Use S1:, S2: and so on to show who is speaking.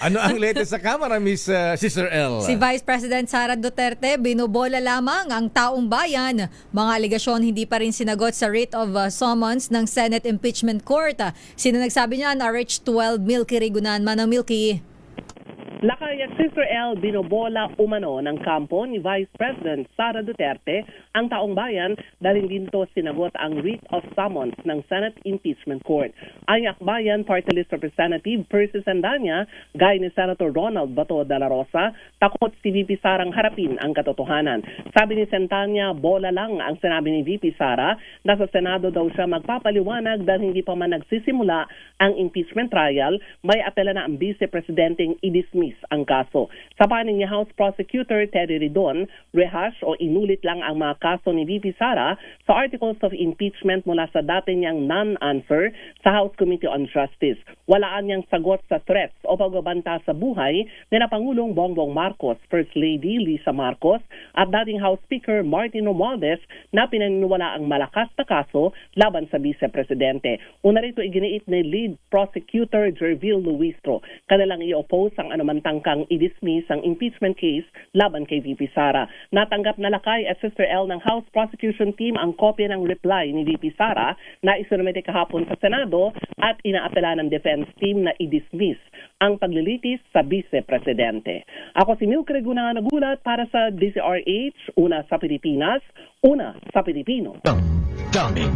S1: Ano ang latest sa Kamara, Miss Sister L?
S2: Si Vice President Sara Duterte, binubola lamang ang taong bayan. Mga aligasyon hindi pa rin sinagot sa writ of summons ng Senate Impeachment Court. Sino nagsabi niyan? RH12 Milky Rigunan. Manang Milky.
S3: Lakay at Sister L, binobola umano ng kampo ni Vice President Sara Duterte ang taong bayan dahil dito sinagot ang writ of summons ng Senate Impeachment Court. Ang Akbayan Party List Representative Percy Sandanya, gaya ni Senator Ronald Bato de la Rosa, takot si VP Sarang harapin ang katotohanan. Sabi ni Sandanya, bola lang ang sinabi ni VP Sara na sa Senado daw siya magpapaliwanag dahil hindi pa man nagsisimula ang impeachment trial, may apela na ang Vice Presidenteng i-dismiss ang kaso. Sa panig ni House Prosecutor Terry Ridon, rehash o inulit lang ang mga kaso ni VP Sara sa articles of impeachment mula sa dati niyang non-answer sa House Committee on Justice. Walaan niyang sagot sa threats o pagbabanta sa buhay ni na Pangulong Bongbong Marcos, First Lady Lisa Marcos at dating House Speaker Martin Romualdez na pinaniniwala ang malakas na kaso laban sa Vice Presidente. Una rito iginiit ni Lead Prosecutor Jervil Luistro. Kanilang i-oppose ang anumantangkang i-dismiss ang impeachment case laban kay VP Sara. Natanggap na Lakay at Sister L ng House Prosecution Team ang kopya ng reply ni VP Sara na isinumite kahapon sa Senado at inaapela ng Defense Team na i-dismiss ang paglilitis sa Vice Presidente. Ako si Milky Rigunan, nagulat para sa DZRH, una sa Pilipinas, una sa Pilipino.
S4: Daming